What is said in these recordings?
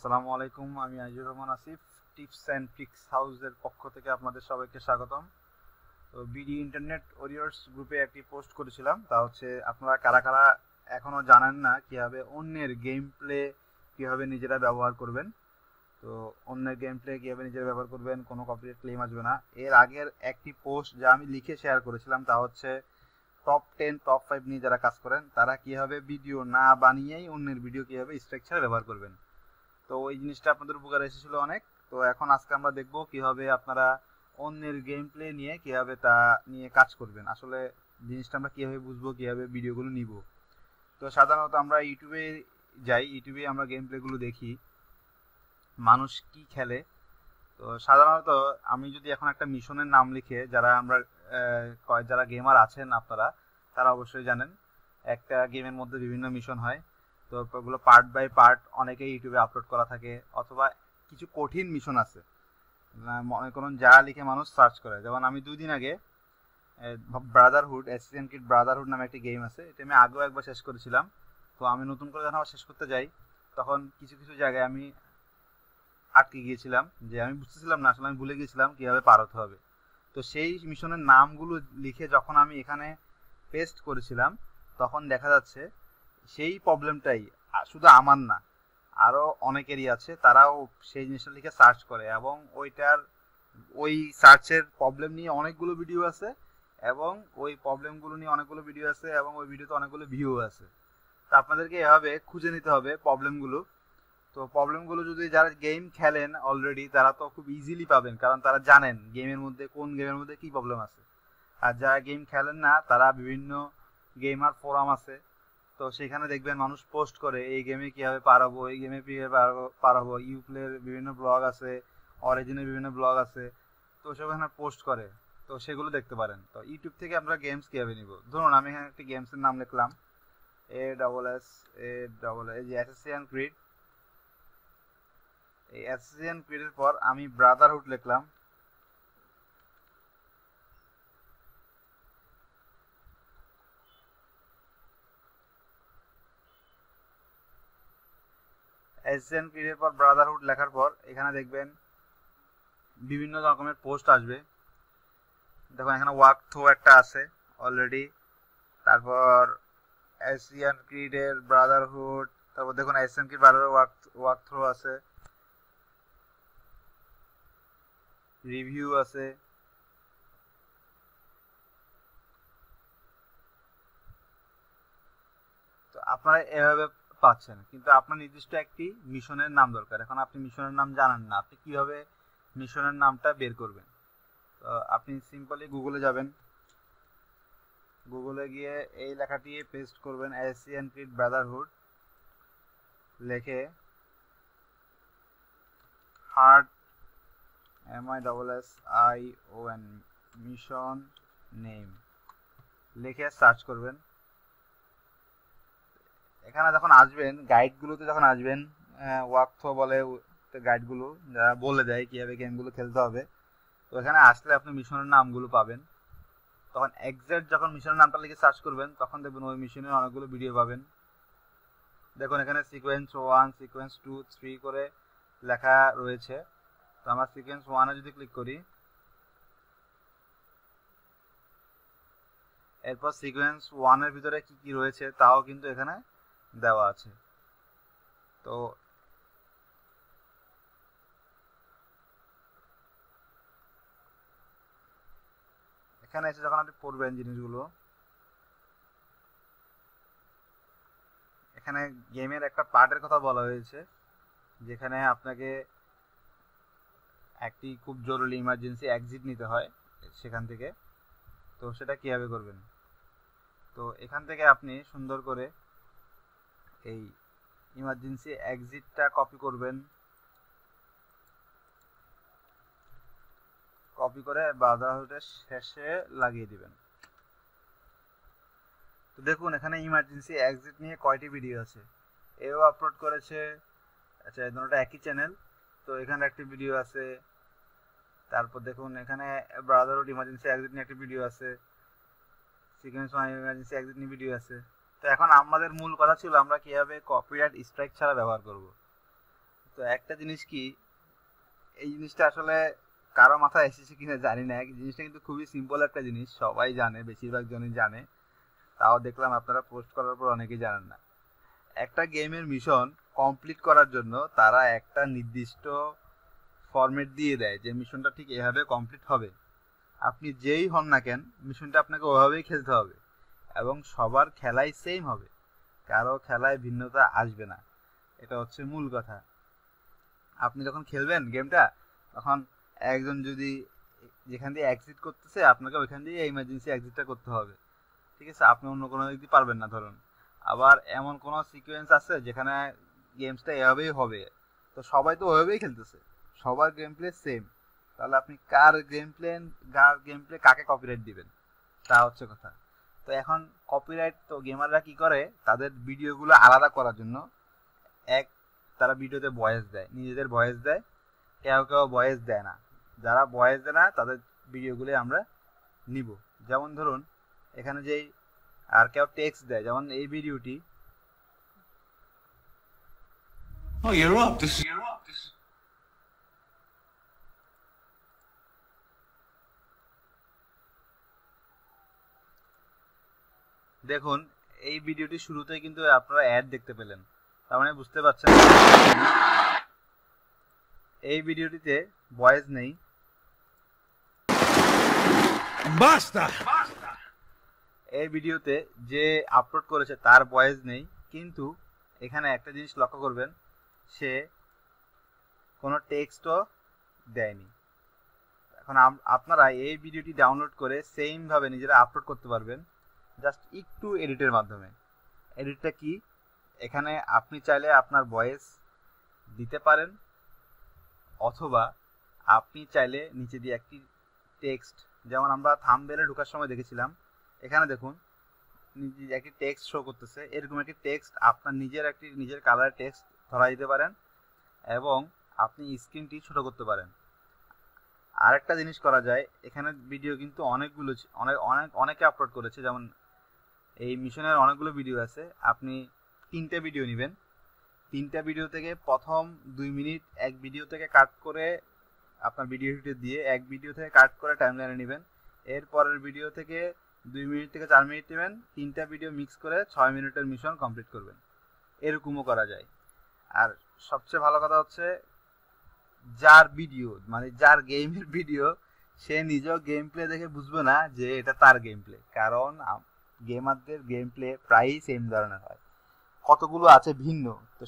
আসসালামু আলাইকুম, আমি Azizur Rahman Asif. Tips and tricks হাউসের পক্ষ থেকে আপনাদের সবাইকে স্বাগতম। তো বিডি ইন্টারনেট ওরিয়র্স গ্রুপে একটি পোস্ট করেছিলাম, তা হচ্ছে আপনারা কারা কারা এখনও জানেন না কীভাবে অন্যের গেম প্লে কীভাবে নিজেরা ব্যবহার করবেন। তো অন্যের গেম প্লে কীভাবে নিজেরা ব্যবহার করবেন, কোনো কপিরাইট ক্লেম আসবে না। এর আগের একটি পোস্ট যা আমি লিখে শেয়ার করেছিলাম, তা হচ্ছে টপ 10 টপ 5 নিয়ে যারা কাজ করেন তারা কীভাবে ভিডিও না বানিয়েই অন্যের ভিডিও কীভাবে স্ট্রাকচার ব্যবহার করবেন। তো ওই জিনিসটা আপনাদের উপকার এসেছিল অনেক। তো এখন আজকে আমরা দেখব কিভাবে আপনারা অন্যের গেম প্লে নিয়ে কিভাবে তা নিয়ে কাজ করবেন। আসলে জিনিসটা আমরা কিভাবে বুঝবো, কিভাবে ভিডিওগুলো নিব। তো সাধারণত আমরা ইউটিউবে যাই, ইউটিউবে আমরা গেম প্লেগুলো দেখি মানুষ কি খেলে। তো সাধারণত আমি যদি এখন একটা মিশনের নাম লিখে, যারা গেমার আছেন আপনারা তারা অবশ্যই জানেন একটা গেমের মধ্যে বিভিন্ন মিশন হয়। তো ওগুলো পার্ট বাই পার্ট অনেকেই ইউটিউবে আপলোড করা থাকে, অথবা কিছু কঠিন মিশন আছে মনে করুন যা লিখে মানুষ সার্চ করে। যেমন আমি 2 দিন আগে ব্রাদারহুড, অ্যাসাসিন ক্রিড ব্রাদারহুড নামে একটি গেম আছে, এটা আমি আগেও একবার শেষ করেছিলাম। তো আমি নতুন করে যখন আবার শেষ করতে যাই তখন কিছু কিছু জায়গায় আমি আটকে গিয়েছিলাম, যে আমি বুঝতেছিলাম না, আসলে আমি ভুলে গিয়েছিলাম কীভাবে পার হতে হবে। তো সেই মিশনের নামগুলো লিখে যখন আমি এখানে পেস্ট করেছিলাম তখন দেখা যাচ্ছে সেই প্রবলেমটাই শুধু আমার না, আরও অনেকেরই আছে, তারাও সেই জিনিসটা লিখে সার্চ করে এবং ওই সার্চের প্রবলেম নিয়ে অনেকগুলো ভিডিও আছে, এবং ওই প্রবলেমগুলো নিয়ে অনেকগুলো ভিডিও আছে, এবং ওই ভিডিওতে অনেকগুলো ভিউ আছে। তো আপনাদেরকে এভাবে খুঁজে নিতে হবে প্রবলেমগুলো। তো প্রবলেমগুলো যদি যারা গেম খেলেন অলরেডি তারা তো খুব ইজিলি পাবেন, কারণ তারা জানেন কোন গেমের মধ্যে কি প্রবলেম আছে। আর যারা গেম খেলেন না তারা বিভিন্ন গেমার ফোরাম আছে, তো সেখানে দেখবেন মানুষ পোস্ট করে এই গেমে কীভাবে পার হবো, এই গেমে কীভাবে পার হবো। ইউপ্লের বিভিন্ন ব্লগ আছে, অরিজিনের বিভিন্ন ব্লগ আছে, তো সব এখানে পোস্ট করে, তো সেগুলো দেখতে পারেন। তো ইউটিউব থেকে আমরা গেমস কীভাবে নিব, ধরুন আমি এখানে একটি গেমসের নাম লিখলাম এই যে অ্যাসাসিন ক্রিড। এই অ্যাসাসিন ক্রিডের পর আমি ব্রাদারহুড লিখলাম। অ্যাসাসিন ক্রিডের পর ব্রাদারহুড লেখার পর এখানে দেখবেন বিভিন্ন রকমের পোস্ট আসবে। দেখুন এখানে ওয়াক থ্রো একটা আছে অলরেডি, তারপর এশিয়ান ক্রিডের ব্রাদারহুড, তারপর দেখুন Asian creed brotherhood walk through আছে, রিভিউ আছে। তো আপনারা এভাবে পাচ্ছেন, কিন্তু আপনার নির্দিষ্ট একটি মিশনের নাম দরকার। এখন আপনি মিশনের নাম জানেন না, আপনি কিভাবে মিশনের নামটা বের করবেন? তো আপনি সিম্পলি গুগলে যাবেন, গুগলে গিয়ে এই লেখাটি পেস্ট করবেন, এশিয়ান ক্রিড ব্রাদারহুড লিখে হার্ট MISSION মিশন নেম লিখে সার্চ করবেন। এখানে যখন আসবেন গাইডগুলোতে যখন আসবেন, ওয়াক থ্রো বলে গাইডগুলো যারা বলে দেয় কীভাবে গেমগুলো খেলতে হবে। তো এখানে আসলে আপনি মিশনের নামগুলো পাবেন। তখন এক্সাক্ট যখন মিশনের নামটা লিখে সার্চ করবেন তখন দেখবেন ওই মিশনের অনেকগুলো ভিডিও পাবেন। দেখুন এখানে সিকোয়েন্স 1, সিকোয়েন্স 2, 3 করে লেখা রয়েছে। তো আমরা সিকোয়েন্স 1-এ যদি ক্লিক করি, এরপর সিকোয়েন্স 1-এর ভিতরে কি কি রয়েছে তাও কিন্তু এখানে দেওয়া আছে। তো এখানে এসে যখন আপনি পড়বেন জিনিসগুলো, এখানে গেমের একটা পার্টের কথা বলা হয়েছে যেখানে আপনাকে একটি খুব জরুরি ইমার্জেন্সি এক্সিট নিতে হয় সেখান থেকে। তো সেটা কীভাবে করবেন? তো এখান থেকে আপনি সুন্দর করে এই ইমার্জেন্সি এক্সিটটা কপি করবেন, কপি করে ব্রাদারহুডের শেষে লাগিয়ে দিবেন। তো দেখুন এখানে ইমার্জেন্সি এক্সিট নিয়ে কয়টি ভিডিও আছে, এও আপলোড করেছে। আচ্ছা, এই দুটোটা একই চ্যানেল, তো এখানে একটি ভিডিও আছে। তারপর দেখুন এখানে ব্রাদারহুড ইমার্জেন্সি এক্সিট নিয়ে একটি ভিডিও আছে, সিকোয়েন্স 1 ইমার্জেন্সি এক্সিট নিয়ে ভিডিও আছে। তো এখন আমাদের মূল কথা ছিল আমরা কিভাবে কপিরাইট স্ট্রাইক ছাড়া ব্যবহার করব। তো একটা জিনিস কি, এই জিনিসটা আসলে কারো মাথায় এসেছে কিনা জানি না, জিনিসটা কিন্তু খুবই সিম্পল একটা জিনিস, সবাই জানে, বেশিরভাগ জনই জানে, তাও দেখলাম আপনারা পোস্ট করার পর অনেকেই জানেন না। একটা গেমের মিশন কমপ্লিট করার জন্য তারা একটা নির্দিষ্ট ফরম্যাট দিয়ে দেয় যে মিশনটা ঠিক এভাবে কমপ্লিট হবে। আপনি যেই হন না কেন, মিশনটা আপনাকে ওভাবেই খেলতে হবে এবং সবার খেলাই সেম হবে, কারো খেলায় ভিন্নতা আসবে না। এটা হচ্ছে মূল কথা। আপনি যখন খেলবেন গেমটা, তখন একজন যদি যেখান দিয়ে এক্সিট করতেছে, আপনাকে ওইখান দিয়ে ইমার্জেন্সি এক্সিটটা করতে হবে, ঠিক আছে? আপনি অন্য কোনো দিক দিয়ে পারবেন না ধরুন। আবার এমন কোনো সিকোয়েন্স আছে যেখানে গেমসটা এভাবেই হবে, তো সবাই তো ওইভাবেই খেলতেছে, সবার গেম প্লে সেম, তাহলে আপনি কার গেম প্লে কাকে কপিরাইট দিবেন, তা হচ্ছে কথা। তো এখন কপিরাইট তো গেমাররা কি করে, তাদের ভিডিওগুলো আলাদা করার জন্য তারা ভিডিওতে ভয়েস দেয়, নিজেদের ভয়েস দেয়, কেউ কেউ ভয়েস দেয় না। যারা ভয়েস দেয় না তাদের ভিডিওগুলো আমরা নিব। যেমন ধরুন এখানে যেই, আর কেউ টেক্সট দেয়, যেমন এই ভিডিওটি, দেখুন এই ভিডিওটি শুরুতেই কিন্তু আপনারা অ্যাড দেখতে পেলেন, তার মানে বুঝতে পারছেন এই ভিডিওটিতে ভয়েস নেই। এই ভিডিওতে যে আপলোড করেছে তার ভয়েস নেই, কিন্তু এখানে একটা জিনিস লক্ষ্য করবেন, সে কোনো টেক্সটও দেয়নি। এখন আপনারা এই ভিডিওটি ডাউনলোড করে সেম ভাবে নিজেরা আপলোড করতে পারবেন, জাস্ট একটু এডিটের মাধ্যমে। এডিটটা কি, এখানে আপনি চাইলে আপনার ভয়েস দিতে পারেন, অথবা আপনি চাইলে নিচে দিয়ে একটি টেক্সট, যেমন আমরা থাম্বনেলে ঢোকার সময় দেখেছিলাম, এখানে দেখুন একটি টেক্সট শো করতেছে, এরকম একটি টেক্সট আপনার নিজের কালারের টেক্সট ধরা দিতে পারেন এবং আপনি স্ক্রিনটি ছোট করতে পারেন। আরেকটা জিনিস করা যায়, এখানে ভিডিও কিন্তু অনেকে আপলোড করেছে, যেমন এই মিশনের অনেকগুলো ভিডিও আছে। আপনি 3টে ভিডিও নেবেন, 3টা ভিডিও থেকে প্রথম 2 মিনিট এক ভিডিও থেকে কাট করে আপনার ভিডিওটি দিয়ে এক ভিডিও থেকে কাট করে টাইমলাইনে নেবেন, এরপরের ভিডিও থেকে 2 মিনিট থেকে 4 মিনিট নেবেন, 3টা ভিডিও মিক্স করে 6 মিনিটের মিশন কমপ্লিট করবেন। এরকমও করা যায়। আর সবচেয়ে ভালো কথা হচ্ছে, যার ভিডিও মানে যার গেমের ভিডিও, সে নিজেও গেম প্লে দেখে বুঝবে না যে এটা তার গেম প্লে, কারণ গেমারদের গেম প্লে প্রায়ই সেম ধরনের হয়, কতগুলো আছে ভিন্ন, তো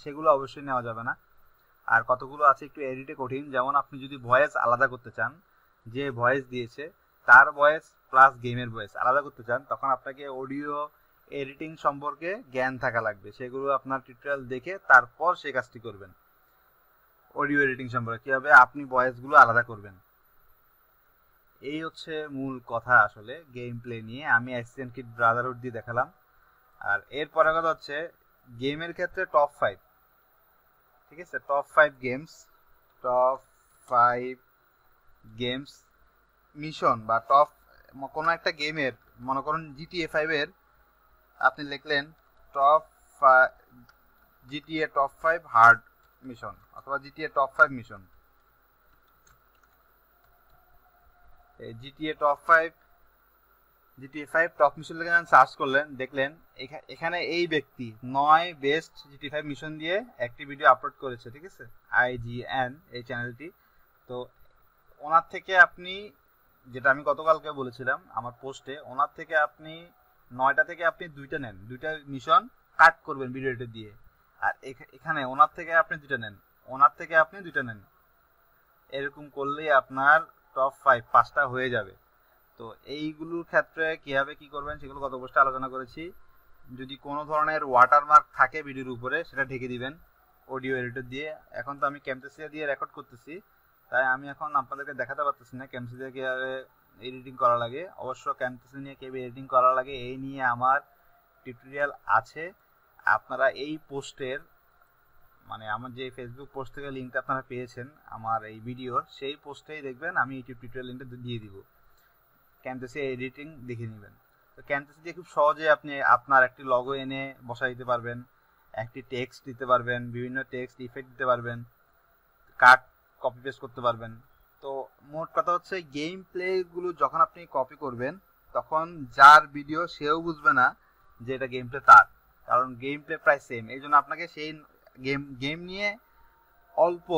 সেগুলো অবশ্যই নেওয়া যাবে না। আর কতগুলো আছে একটু এডিটে কঠিন, যেমন আপনি যদি ভয়েস আলাদা করতে চান, যে ভয়েস দিয়েছে তার ভয়েস প্লাস গেমের ভয়েস আলাদা করতে চান, তখন আপনাকে অডিও এডিটিং সম্পর্কে জ্ঞান থাকা লাগবে, সেগুলো আপনার টিউটোরিয়াল দেখে তারপর সেই কাজটি করবেন। অডিও এডিটিং সম্পর্কে কীভাবে আপনি ভয়েসগুলো আলাদা করবেন, এই হচ্ছে মূল কথা আসলে গেম প্লে নিয়ে। আমি অ্যাসিস্ট্যান্ট কিড ব্রাদারহুড দিয়ে দেখালাম। আর এরপরে কথা হচ্ছে গেমের ক্ষেত্রে টপ 5, ঠিক আছে? টপ 5 গেমস মিশন বা টপ কোনো একটা গেমের, মনে করুন GTA 5 এর, আপনি লিখলেন GTA টপ 5 হার্ড মিশন অথবা GTA top 5 mission, GTA 5 top mission লিখে সার্চ করলেন, দেখলেন এখানে এই ব্যক্তি 9 বেস্ট GTA 5 মিশন দিয়ে একটি ভিডিও আপলোড করেছে, ঠিক আছে? IGN এই চ্যানেলটি। তো ওনার থেকে আপনি, যেটা আমি গতকালকে বলেছিলাম আমার পোস্টে, ওনার থেকে আপনি 9টা থেকে আপনি 2টা নেন, 2টা মিশন কাট করবেন ভিডিওটা দিয়ে। আর এখানে ওনার থেকে আপনি 2টা নেন, ওনার থেকে আপনি 2টা নেন, এরকম করলেই আপনার টপ 5টা হয়ে যাবে। তো এইগুলোর ক্ষেত্রে কীভাবে কি করবেন সেগুলো গত পোস্টে আলোচনা করেছি। যদি কোনো ধরনের ওয়াটারমার্ক থাকে ভিডিওর উপরে, সেটা ঢেকে দিবেন অডিও এডিটর দিয়ে। এখন তো আমি ক্যামটাসিয়া দিয়ে রেকর্ড করতেছি, তাই আমি এখন আপনাদেরকে দেখাতে পারতেছি না ক্যামটাসিয়া কীভাবে এডিটিং করা লাগে। অবশ্য ক্যামটাসিয়া নিয়ে কীভাবে এডিটিং করা লাগে এই নিয়ে আমার টিউটোরিয়াল আছে, আপনারা এই পোস্টের মানে আমার যে ফেসবুক পোস্ট থেকে লিঙ্কটা আপনারা পেয়েছেন আমার এই ভিডিওর, সেই পোস্টেই দেখবেন আমি ইউটিউব টিউটোরিয়াল লিঙ্কটা দিয়ে দিব, ক্যামটাসিয়া এডিটিং দেখে নেবেন। তো ক্যামটাসিয়া দিয়ে খুব সহজে আপনি আপনার একটি লগো এনে বসাই দিতে পারবেন, একটি টেক্সট দিতে পারবেন, বিভিন্ন টেক্সট ইফেক্ট দিতে পারবেন, কাট কপি পেস্ট করতে পারবেন। তো মোট কথা হচ্ছে গেম প্লেগুলো যখন আপনি কপি করবেন তখন যার ভিডিও সেও বুঝবে না যে এটা গেম প্লে তার, কারণ গেম প্লে প্রায় সেম। এই জন্য আপনাকে সেই গেম নিয়ে অল্প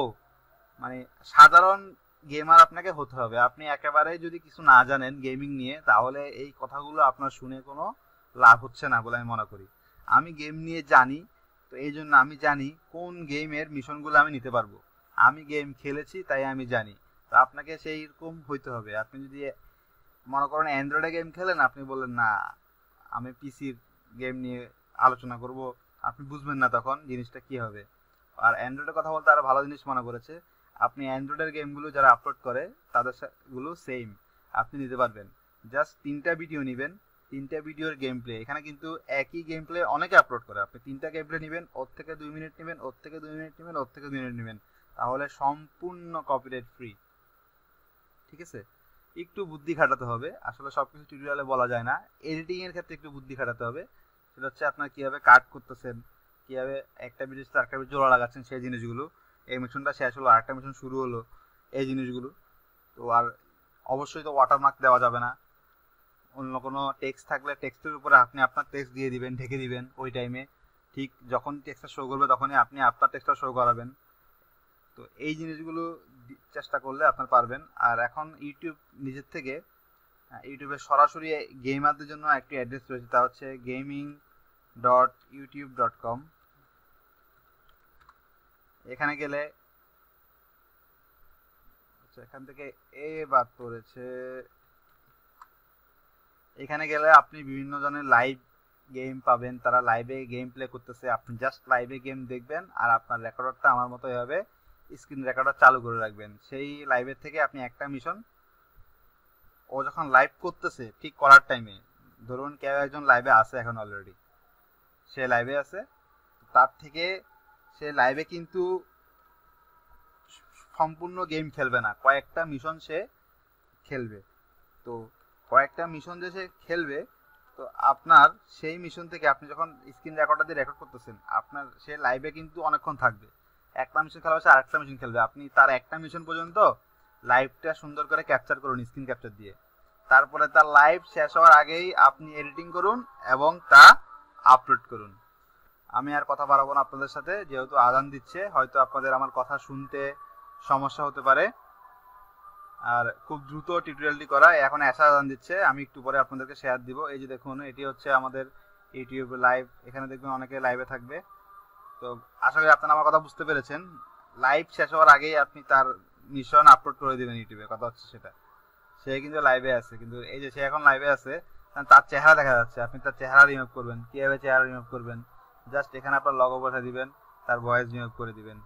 মানে সাধারণ গেমার আপনাকে হতে হবে। আপনি একেবারে যদি কিছু না জানেন গেমিং নিয়ে, তাহলে এই কথাগুলো আপনার শুনে কোনো লাভ হচ্ছে না বলে আমি মনে করি। আমি গেম নিয়ে জানি, তো এই জন্য আমি জানি কোন গেমের মিশনগুলো আমি নিতে পারবো। আমি গেম খেলেছি তাই আমি জানি। তো আপনাকে সেই রকম হইতে হবে। আপনি যদি মনে করেন অ্যান্ড্রয়েডে গেম খেলেন, আপনি বললেন না আমি পিসির গেম নিয়ে আলোচনা করব, আপনি বুঝবেন না তখন জিনিসটা কি হবে। আর অ্যান্ড্রয়েডের কথা বলতে আরো ভালো জিনিস মনে করেছে, আপনি অ্যান্ড্রয়েডের গেমগুলো যারা আপলোড করে তাদের গুলো সেম আপনি নিতে পারবেন। জাস্ট 3টা ভিডিও নেবেন, 3টা ভিডিওর গেম প্লে। এখানে কিন্তু একই গেম প্লে অনেকে আপলোড করে, আপনি 3টা গেম প্লে নেবেন, ওর থেকে 2 মিনিট নেবেন, ওর থেকে 2 মিনিট নেবেন, ওর থেকে 2 মিনিট নেবেন, তাহলে সম্পূর্ণ কপিরাইট ফ্রি। ঠিক আছে, একটু বুদ্ধি খাটাতে হবে। আসলে সবকিছু টিউটোরিয়ালে বলা যায় না, এডিটিং এর ক্ষেত্রে একটু বুদ্ধি খাটাতে হবে। সেটা হচ্ছে আপনার কিভাবে কাট করতেছেন, কিভাবে একটা ভিডিও সাথে আরেকটা ভিডিও জোড়া লাগাচ্ছেন, সেই জিনিসগুলো। এই মিশনটা শেষ হলো, আরেকটা মিশন শুরু হলো, এই জিনিসগুলো। তো আর অবশ্যই তো ওয়াটারমার্ক দেওয়া যাবে না। অন্য কোনো টেক্সট থাকলে টেক্সটের উপরে আপনি আপনার টেক্সট দিয়ে দিবেন, ঢেকে দিবেন ওই টাইমে। ঠিক যখন টেক্সটটা শো করবে তখনই আপনি আপনার টেক্সটটা শো করাবেন। তো এই জিনিসগুলো চেষ্টা করলে আপনার পারবেন। আর এখন ইউটিউব নিজের থেকে ইউটিউবে সরাসরি গেমারদের জন্য একটি অ্যাড্রেস রয়েছে, তা হচ্ছে gaming.youtube.com। এখানে গেলে এখান থেকে বাদ পড়েছে, এখানে গেলে আপনি বিভিন্ন জনের লাইভ গেম পাবেন, তারা লাইভে গেম প্লে করতেছে। আপনি জাস্ট লাইভে গেম দেখবেন আর আপনার রেকর্ডারটা আমার মতো এভাবে স্ক্রিন রেকর্ডার চালু করে রাখবেন। সেই লাইভের থেকে আপনি একটা মিশন ও যখন লাইভ করতেছে ঠিক করার টাইমে, ধরুন কেউ একজন লাইভে আছে এখন অলরেডি, সে লাইভে আছে, তার থেকে সে লাইভে কিন্তু সম্পূর্ণ গেম খেলবে না, কয়েকটা মিশন সে খেলবে। তো কয়েকটা মিশন যে সে খেলবে, তো আপনার সেই মিশন থেকে আপনি যখন স্ক্রিন রেকর্ডার দিয়ে রেকর্ড করতেছেন, আপনার সে লাইভে কিন্তু অনেকক্ষণ থাকবে। একটা মিশন খেলা হচ্ছে আরেকটা মিশন খেলবে, আপনি তার একটা মিশন পর্যন্ত লাইভটা সুন্দর করে ক্যাপচার করুন স্ক্রিন ক্যাপচার দিয়ে। তারপরে তার লাইভ শেষ হওয়ার আগেই আপনি এডিটিং করুন এবং তা আপলোড করুন। আমি আর কথা বাড়াবো না আপনাদের সাথে, যেহেতু আজান দিচ্ছে, হয়তো আপনাদের আমার কথা শুনতে সমস্যা হতে পারে। আর খুব দ্রুত টিউটোরিয়ালটি করা, এখন আজান দিচ্ছে, আমি একটু পরে আপনাদেরকে শেয়ার দিব। এই যে দেখুন, এটি হচ্ছে আমাদের ইউটিউব লাইভ, এখানে দেখবেন অনেকে লাইভে থাকবে। তো আশা করি আপনারা আমার কথা বুঝতে পেরেছেন। লাইভ শেষ হওয়ার আগেই আপনি তার মিশন আপলোড করে দিবেন ইউটিউবে, কথা হচ্ছে সেটা। সে কিন্তু লাইভে আছে, কিন্তু এই যে সে এখন লাইভে আছে, তার চেহারা দেখা যাচ্ছে, আপনি তার চেহারা রিমুভ করবেন। কিভাবে চেহারা রিমুভ করবেন, জাস্ট এখানে আপনার লগো বসা দিবেন, তার ভয়েস রিমুভ করে দিবেন।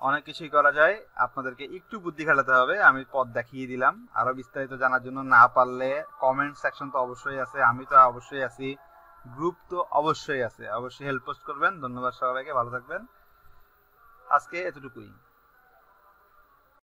অনেক কিছুই করা যায়, আপনাদেরকে একটু বুদ্ধি খাটাতে হবে। আমি পথ দেখিয়ে দিলাম। আরো বিস্তারিত জানার জন্য না পারলে কমেন্ট সেকশন তো অবশ্যই আছে, আমি তো অবশ্যই আছি, গ্রুপ তো অবশ্যই আছে, অবশ্যই হেল্প পোস্ট করবেন। ধন্যবাদ সবাইকে, ভালো থাকবেন। আজকে এতটুকুই।